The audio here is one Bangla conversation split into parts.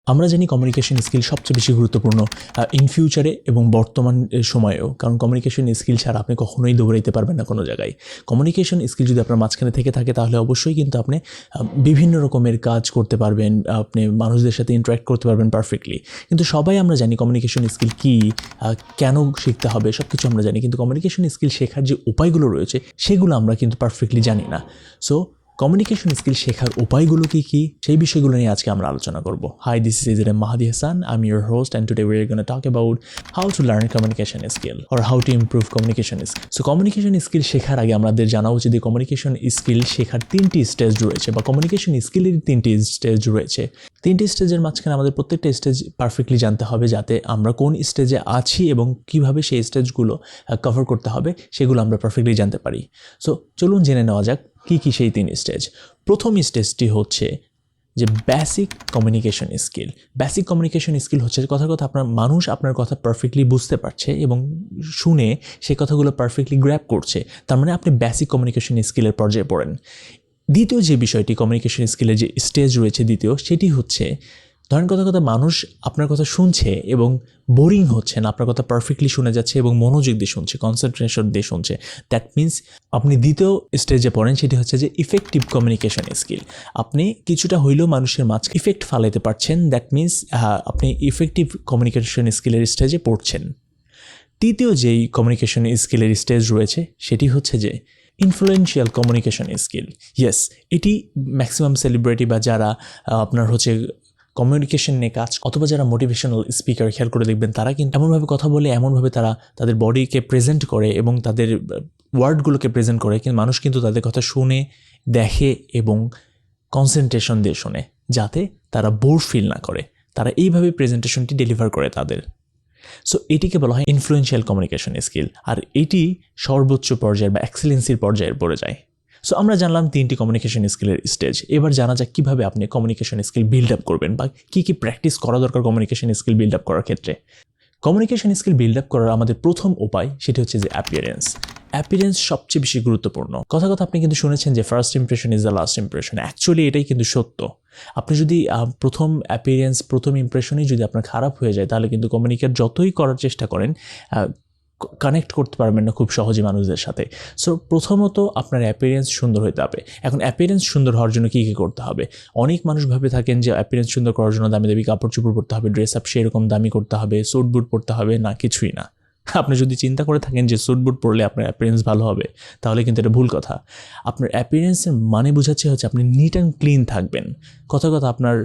আমরা জানি কমিউনিকেশন স্কিল সবচেয়ে বেশি গুরুত্বপূর্ণ ইন ফিউচারে এবং বর্তমান সময়েও, কারণ কমিউনিকেশন স্কিল ছাড়া আপনি কখনোই দৌড়াইতে পারবেন না কোনো জায়গায়। কমিউনিকেশন স্কিল যদি আপনার মাঝখানে থেকে থাকে তাহলে অবশ্যই কিন্তু আপনি বিভিন্ন রকমের কাজ করতে পারবেন, আপনি মানুষদের সাথে ইন্টারাক্ট করতে পারবেন পারফেক্টলি। কিন্তু সবাই আমরা জানি কমিউনিকেশন স্কিল কী, কেন শিখতে হবে, সব কিছু আমরা জানি, কিন্তু কমিউনিকেশন স্কিল শেখার যে উপায়গুলো রয়েছে সেগুলো আমরা কিন্তু পারফেক্টলি জানি না। সো কমিউনিকেশন স্কিল শেখার উপায়গুলো কী কী, সেই বিষয়গুলো নিয়ে আজকে আমরা আলোচনা করব। Hi, this is M Mahadi Hasan, I am your host, and today we are gonna talk about how to learn communication skill or how to improve communication skill. So communication skill শেখার আগে আমাদের জানা উচিত যে কমিউনিকেশন স্কিল শেখার 3টি স্টেজ রয়েছে, বা কমিউনিকেশন স্কিলের 3টি স্টেজ রয়েছে। 3টি স্টেজের মাঝখানে আমাদের প্রত্যেকটা স্টেজ পারফেক্টলি জানতে হবে, যাতে আমরা কোন স্টেজে আছি এবং কীভাবে সেই স্টেজগুলো কভার করতে হবে সেগুলো আমরা পারফেক্টলি জানতে পারি। সো চলুন জেনে নেওয়া যাক কী কী সেই 3 স্টেজ। প্রথম স্টেজটি হচ্ছে যে basic communication skill. Basic communication skill হচ্ছে কথার কথা আপনার মানুষ আপনার কথা পারফেক্টলি বুঝতে পারছে এবং শুনে সেই কথাগুলো পারফেক্টলি গ্র্যাব করছে, তার মানে আপনি বেসিক কমিউনিকেশন স্কিলের পর্যায়ে পড়েন। দ্বিতীয় যে বিষয়টি কমিউনিকেশন স্কিলের যে স্টেজ রয়েছে দ্বিতীয়, সেটি হচ্ছে ধরেন কথা মানুষ আপনার কথা শুনছে এবং বোরিং হচ্ছে না, আপনার কথা পারফেক্টলি শুনে যাচ্ছে এবং মনোযোগ দিয়ে শুনছে, কনসেন্ট্রেশন দিয়ে শুনছে। দ্যাট মিনস আপনি দ্বিতীয় স্টেজে পড়েন, সেটি হচ্ছে যে ইফেক্টিভ কমিউনিকেশন স্কিল। আপনি কিছুটা হইলেও মানুষের মাঝে ইফেক্ট ফালাইতে পারছেন, দ্যাট মিনস আপনি ইফেক্টিভ কমিউনিকেশন স্কিলের স্টেজে পড়ছেন। তৃতীয় যেই কমিউনিকেশন স্কিলের স্টেজ রয়েছে সেটি হচ্ছে যে ইনফ্লুয়েন্সিয়াল কমিউনিকেশন স্কিল। ইয়েস, এটি ম্যাক্সিমাম সেলিব্রিটি বা যারা আপনার হচ্ছে কমিউনিকেশন নিয়ে কাজ, অথবা যারা মোটিভেশনাল স্পিকার খেয়াল করে দেখবেন, তারা কিন্তু এমনভাবে কথা বলে, এমনভাবে তারা তাদের বডিকে প্রেজেন্ট করে এবং তাদের ওয়ার্ডগুলোকে প্রেজেন্ট করে, কিন্তু মানুষ কিন্তু তাদের কথা শুনে, দেখে এবং কনসেন্ট্রেশন দিয়ে শোনে, যাতে তারা বোর ফিল না করে। তারা এইভাবে প্রেজেন্টেশনটি ডেলিভার করে তাদের। সো এটিকে বলা হয় ইনফ্লুয়েন্সিয়াল কমিউনিকেশন স্কিল, আর এটি সর্বোচ্চ পর্যায়ের বা এক্সেলেন্সির পর্যায়ে পড়ে যায়। সো আমরা জানলাম 3টি কমিউনিকেশন স্কিলের স্টেজ। এবার জানা যাক কীভাবে আপনি কমিউনিকেশন স্কিল বিল্ড আপ করবেন, বা কী কী প্র্যাকটিস করা দরকার কমিউনিকেশন স্কিল বিল্ড আপ করার ক্ষেত্রে। কমিউনিকেশন স্কিল বিল্ড আপ করার আমাদের প্রথম উপায় সেটি হচ্ছে যে অ্যাপিয়ারেন্স। অ্যাপিয়ারেন্স সবচেয়ে বেশি গুরুত্বপূর্ণ। কথা আপনি কিন্তু শুনেছেন যে first impression is the last impression. Actually এটাই কিন্তু সত্য। আপনি যদি প্রথম অ্যাপিয়ারেন্স, প্রথম ইমপ্রেশনই যদি আপনার খারাপ হয়ে যায়, তাহলে কিন্তু কমিউনিকেট যতই করার চেষ্টা করেন কানেক্ট করতে পারবেন না খুব সহজে মানুষদের সাথে। সো প্রথমত আপনার অ্যাপিয়ারেন্স সুন্দর হতে হবে। এখন অ্যাপিয়ারেন্স সুন্দর হওয়ার জন্য কী কী করতে হবে? অনেক মানুষ ভাবে থাকেন যে অ্যাপিয়ারেন্স সুন্দর করার জন্য দামি দামি কাপড় চোপড় পরতে হবে, ড্রেস আপ সেরকম দামি করতে হবে, স্যুট বুট পরতে হবে। না, কিছুই না। আপনি যদি চিন্তা করে থাকেন যে স্যুট বুট পরলে আপনার অ্যাপিয়ারেন্স ভালো হবে, তাহলে কিন্তু এটা ভুল কথা। আপনার অ্যাপিয়ারেন্সের মানে বোঝাচ্ছে হচ্ছে আপনি নিট অ্যান্ড ক্লিন থাকবেন। কথা আপনার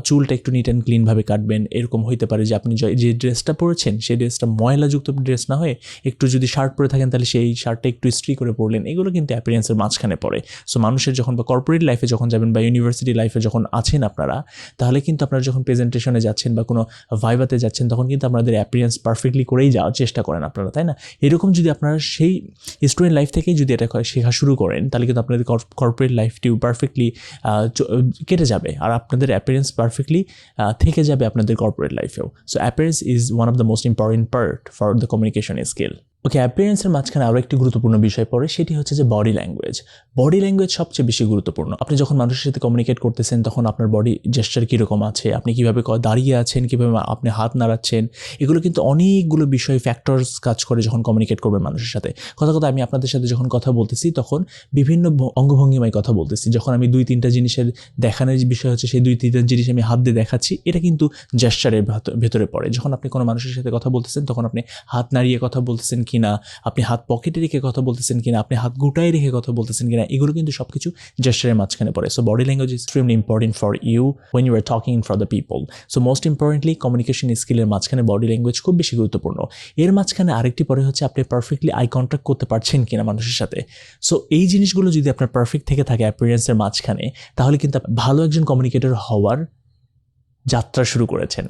চুলটা একটু নিট অ্যান্ড ক্লিনভাবে কাটবেন। এরকম হইতে পারে যে আপনি যে ড্রেসটা পরেছেন সেই ড্রেসটা ময়লাযুক্ত ড্রেস না হয়ে একটু যদি শার্ট পরে থাকেন তাহলে সেই শার্টটা একটু ইস্ত্রি করে পরলেন। এগুলো কিন্তু অ্যাপিয়ারেন্সের মাঝখানে পড়ে। সো মানুষের যখন বা কর্পোরেট লাইফে যখন যাবেন বা ইউনিভার্সিটি লাইফে যখন আছেন আপনারা, তাহলে কিন্তু আপনারা যখন প্রেজেন্টেশনে যাচ্ছেন বা কোনো ভাইভাতে যাচ্ছেন, তখন কিন্তু আপনাদের অ্যাপিয়ারেন্স পারফেক্টলি করেই যাওয়ার চেষ্টা করেন আপনারা, তাই না? এরকম যদি আপনারা সেই স্টুডেন্ট লাইফ থেকেই যদি এটা শেখা শুরু করেন, তাহলে কিন্তু আপনাদের কর্পোরেট লাইফটিও পারফেক্টলি কেটে যাবে, আর আপনাদের অ্যাপিয়ারেন্স পারফেক্টলি থেকে যাবে আপনাদের কর্পোরেট লাইফেও। So appearance is one of the most important part for the communication skill. Okay, অ্যাপিয়ারেন্সের মাঝখানে আরও একটি গুরুত্বপূর্ণ বিষয় পড়ে, সেটি হচ্ছে যে বডি ল্যাঙ্গুয়েজ। বডি ল্যাঙ্গুয়েজ সবচেয়ে বেশি গুরুত্বপূর্ণ। আপনি যখন মানুষের সাথে কমিউনিকেট করতেছেন, তখন আপনার বডি জেস্চার কীরকম আছে, আপনি কীভাবে দাঁড়িয়ে আছেন, কীভাবে আপনি হাত নাড়াচ্ছেন, এগুলো কিন্তু অনেকগুলো বিষয় ফ্যাক্টরস কাজ করে যখন কমিউনিকেট করবেন মানুষের সাথে। কথা আমি আপনাদের সাথে যখন কথা বলতেছি, তখন বিভিন্ন অঙ্গভঙ্গিমায় কথা বলতেছি। যখন আমি 2-3টা জিনিসের দেখানোর বিষয় হচ্ছে, সেই 2-3টা জিনিস আমি হাত দিয়ে দেখাচ্ছি, এটা কিন্তু জেস্চারের ভেতরে পড়ে। যখন আপনি কোনো মানুষের সাথে কথা বলতেছেন, তখন আপনি হাত নাড়িয়ে কথা বলতেছেন কিনা, আপনি হাত পকেটে রেখে কথা বলতেছেন কিনা, আপনি হাত গুটায় রেখে কথা বলতেছেন কিনা, এগুলো কিন্তু সব কিছু জেস্চারের মাঝখানে পড়ে। So body language is extremely important for you when you are talking for the people. So most importantly communication স্কিলের মাঝখানে বডি ল্যাঙ্গুয়েজ খুব বেশি গুরুত্বপূর্ণ। এর মাঝখানে আরেকটি পরে হচ্ছে আপনি পারফেক্টলি আই কন্ট্যাক্ট করতে পারছেন কিনা মানুষের সাথে। সো এই জিনিসগুলো যদি আপনার পারফেক্ট থেকে থাকে অ্যাপিয়ারেন্সের মাঝখানে, তাহলে কিন্তু ভালো একজন কমিউনিকেটর হওয়ার যাত্রা শুরু করেছেন।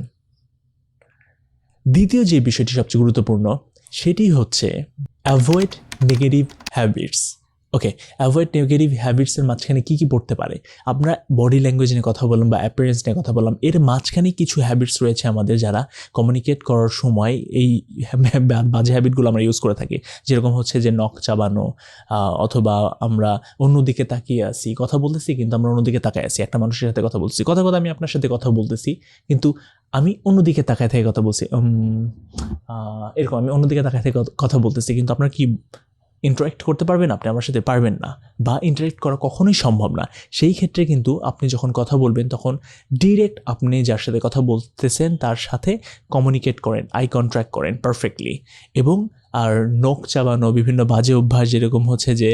দ্বিতীয় যে বিষয়টি সবচেয়ে গুরুত্বপূর্ণ, সেটি হচ্ছে অ্যাভয়েড নেগেটিভ হ্যাবিটস। ওকে, অ্যাভয়েড নেগেটিভ হ্যাবিটসের মাঝখানে কী কী পড়তে পারে? আমরা বডি ল্যাঙ্গুয়েজ নিয়ে কথা বললাম বা অ্যাপিয়ারেন্স নিয়ে কথা বললাম, এর মাঝখানে কিছু হ্যাবিটস রয়েছে আমাদের যারা কমিউনিকেট করার সময় এই বাজে হ্যাবিটগুলো আমরা ইউজ করে থাকি। যেরকম হচ্ছে যে নখ চাবানো, অথবা আমরা অন্যদিকে তাকিয়ে আসি, কথা বলতেছি কিন্তু আমরা অন্যদিকে তাকায় আসি। একটা মানুষের সাথে কথা বলছি, কথা আমি আপনার সাথে কথা বলতেছি কিন্তু আমি অন্যদিকে তাকায় থেকে কথা বলছি, এরকম আমি অন্যদিকে তাকায় থেকে কথা বলতেছি কিন্তু আপনার কি ইন্টারেক্ট করতে পারবেন? আপনি আমার সাথে পারবেন না, বা ইন্টারেক্ট করা কখনোই সম্ভব না। সেই ক্ষেত্রে কিন্তু আপনি যখন কথা বলবেন তখন ডিরেক্ট আপনি যার সাথে কথা বলতেছেন তার সাথে কমিউনিকেট করেন, আই কন্ট্যাক্ট করেন পারফেক্টলি। এবং আর নখ চাবানো, বিভিন্ন বাজে অভ্যাস যেরকম হচ্ছে যে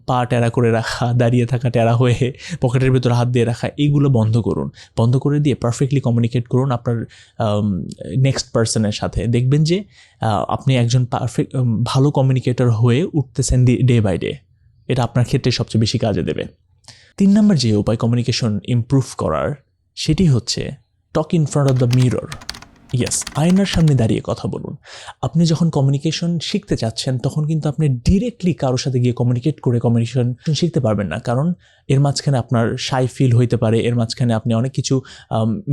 পা টেরা করে রাখা, দাঁড়িয়ে থাকা টেরা হয়ে, পকেটের ভেতরে হাত দিয়ে রাখা, এইগুলো বন্ধ করুন। বন্ধ করে দিয়ে পারফেক্টলি কমিউনিকেট করুন আপনার নেক্সট পার্সনের সাথে। দেখবেন যে আপনি একজন পারফেক্ট ভালো কমিউনিকেটর হয়ে উঠতেছেন ডে বাই ডে। এটা আপনার ক্ষেত্রে সবচেয়ে বেশি কাজে দেবে। 3 নম্বর যে উপায় কমিউনিকেশন ইমপ্রুভ করার, সেটি হচ্ছে talk in front of the mirror. Yes, আয়নার সামনে দাঁড়িয়ে কথা বলুন। আপনি যখন কমিউনিকেশন শিখতে চাচ্ছেন তখন কিন্তু আপনি ডিরেক্টলি কারোর সাথে গিয়ে কমিউনিকেট করে কমিউনিকেশন শিখতে পারবেন না, কারণ এর মাঝখানে আপনার শাই ফিল হইতে পারে, এর মাঝখানে আপনি অনেক কিছু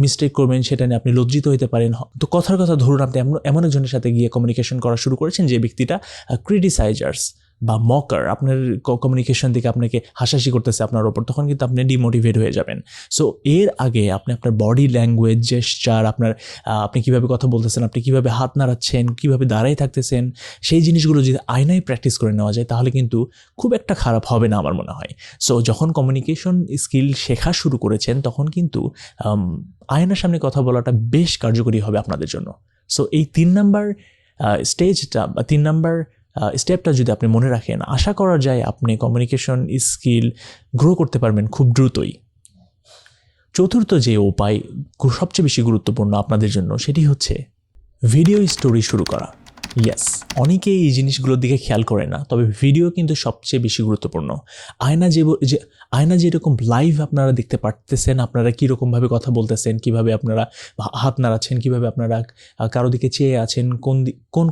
মিস্টেক করবেন, সেটা নিয়ে আপনি লজ্জিত হইতে পারেন। তো কথার কথা ধরুন আপনি এমন একজনের সাথে গিয়ে কমিউনিকেশন করা শুরু করেছেন যে ব্যক্তিটা ক্রিটিসাইজার্স বা মকার, আপনার কমিউনিকেশন থেকে আপনাকে হাসাহাসি করতেছে আপনার ওপর, তখন কিন্তু আপনি ডিমোটিভেট হয়ে যাবেন। সো এর আগে আপনি আপনার বডি ল্যাঙ্গুয়েজ, জেস্চার, আপনি কীভাবে কথা বলতেছেন, আপনি কীভাবে হাত নাড়াচ্ছেন, কীভাবে দাঁড়াই থাকতেছেন, সেই জিনিসগুলো যদি আয়নায় প্র্যাকটিস করে নেওয়া যায় তাহলে কিন্তু খুব একটা খারাপ হবে না আমার মনে হয়। সো যখন কমিউনিকেশন স্কিল শেখা শুরু করেছেন তখন কিন্তু আয়নার সামনে কথা বলাটা বেশ কার্যকরী হবে আপনাদের জন্য। সো এই 3 নাম্বার স্টেজটা বা 3 নাম্বার স্টেপটা যদি আপনি মনে রাখেন, আশা করা যায় আপনি কমিউনিকেশন স্কিল গ্রো করতে পারবেন খুব দ্রুতই। চতুর্থ যে উপায় সবচেয়ে বেশি গুরুত্বপূর্ণ আপনাদের জন্য, সেটি হচ্ছে ভিডিও স্টোরি শুরু করা। ইয়েস, অনেকেই এই জিনিসগুলোর দিকে খেয়াল করে না, তবে ভিডিও কিন্তু সবচেয়ে বেশি গুরুত্বপূর্ণ। আয়না যেরকম লাইভ আপনারা দেখতে পারতেছেন, আপনারা কীরকমভাবে কথা বলতেছেন, কীভাবে আপনারা হাত নাড়াচ্ছেন, কীভাবে আপনারা কারো দিকে চেয়ে আছেন,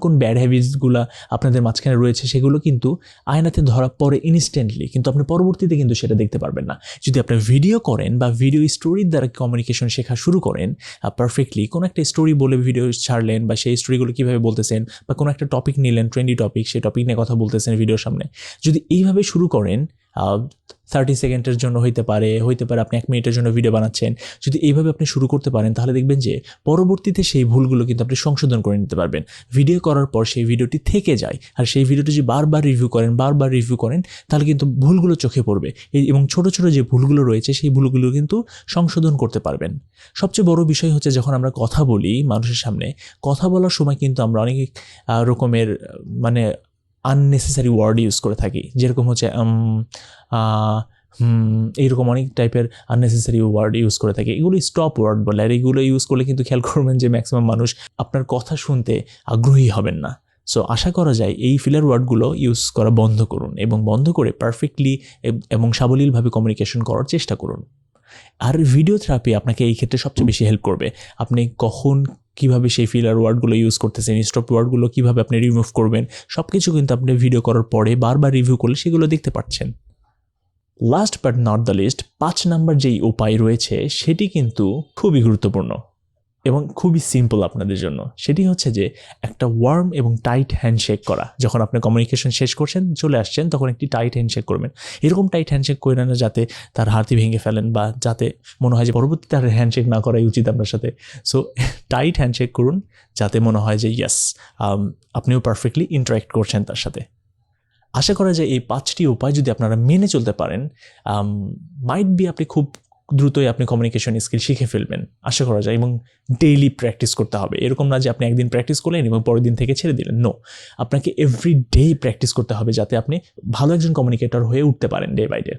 কোন ব্যাড হ্যাবিটসগুলো আপনাদের মাঝখানে রয়েছে, সেগুলো কিন্তু আয়নাতে ধরা পড়ে ইনস্ট্যান্টলি, কিন্তু আপনি পরবর্তীতে কিন্তু সেটা দেখতে পারবেন না। যদি আপনি ভিডিও করেন বা ভিডিও স্টোরির দ্বারা কমিউনিকেশন শেখা শুরু করেন পারফেক্টলি, কোনো একটা স্টোরি বলে ভিডিও ছাড়লেন বা সেই স্টোরিগুলো কীভাবে বলতেছেন, বা কোনো একটা টপিক নিলেন, ট্রেন্ডি টপিক, সেই টপিক নিয়ে কথা বলতেছেন ভিডিওর সামনে, যদি এইভাবে শুরু করেন, 30 সেকেন্ডের জন্য হইতে পারে আপনি 1 মিনিটের জন্য ভিডিও বানাচ্ছেন, যদি এইভাবে আপনি শুরু করতে পারেন তাহলে দেখবেন যে পরবর্তীতে সেই ভুলগুলো কিন্তু আপনি সংশোধন করে নিতে পারবেন। ভিডিও করার পর সেই ভিডিওটি থেকে যায়, আর সেই ভিডিওটি যদি বারবার রিভিউ করেন তাহলে কিন্তু ভুলগুলো চোখে পড়বে, এবং ছোট ছোট যে ভুলগুলো রয়েছে সেই ভুলগুলো কিন্তু সংশোধন করতে পারবেন। সবচেয়ে বড় বিষয় হচ্ছে যখন আমরা কথা বলি মানুষের সামনে, কথা বলার সময় কিন্তু আমরা অনেক রকমের আননেসেসারি ওয়ার্ড ইউজ করে থাকি, যেরকম হচ্ছে এইরকম অনেক টাইপের আননেসেসারি ওয়ার্ড ইউজ করে থাকি। এগুলো স্টপ ওয়ার্ড বলে, আর এগুলো ইউজ করলে কিন্তু খেয়াল করবেন যে ম্যাক্সিমাম মানুষ আপনার কথা শুনতে আগ্রহী হবেন না। সো আশা করা যায় এই ফিলার ওয়ার্ডগুলো ইউজ করা বন্ধ করুন, এবং বন্ধ করে পারফেক্টলি এবং সাবলীলভাবে কমিউনিকেশন করার চেষ্টা করুন। আর ভিডিও থেরাপি আপনাকে এই ক্ষেত্রে সবচেয়ে বেশি হেল্প করবে। আপনি কীভাবে সেই ফিলার ওয়ার্ডগুলো ইউজ করতেছেন, স্টপ ওয়ার্ডগুলো কীভাবে আপনি রিমুভ করবেন, সব কিছু কিন্তু আপনি ভিডিও করার পরে বারবার রিভিউ করলে সেগুলো দেখতে পাচ্ছেন। Last but not the least, 5 number যেই উপায় রয়েছে সেটি কিন্তু খুবই গুরুত্বপূর্ণ এবং খুবই সিম্পল আপনাদের জন্য। সেটি হচ্ছে যে একটা ওয়ার্ম এবং টাইট হ্যান্ডশেক করা। যখন আপনি কমিউনিকেশন শেষ করছেন, চলে আসছেন, তখন একটি টাইট হ্যান্ডশেক করবেন। এরকম টাইট হ্যান্ডশেক করে না যাতে তার হাড়ি ভেঙে ফেলেন, বা যাতে মনে হয় যে পরবর্তীতে তার হ্যান্ডশেক না করাই উচিত আপনার সাথে। সো টাইট হ্যান্ডশেক করুন যাতে মনে হয় যে ইয়েস, আপনিও পারফেক্টলি ইন্টারাক্ট করছেন তার সাথে। আশা করা যায় এই 5টি উপায় যদি আপনারা মেনে চলতে পারেন, মাইট বি আপনি খুব দ্রুতই আপনি কমিউনিকেশন স্কিল শিখে ফেলবেন আশা করা যায়। এবং ডেইলি প্র্যাকটিস করতে হবে, এরকম না যে আপনি একদিন প্র্যাকটিস করলেন এবং পরের দিন থেকে ছেড়ে দিলেন। নো, আপনাকে এভরি ডে প্র্যাকটিস করতে হবে যাতে আপনি ভালো একজন কমিউনিকেটর হয়ে উঠতে পারেন ডে বাই ডে।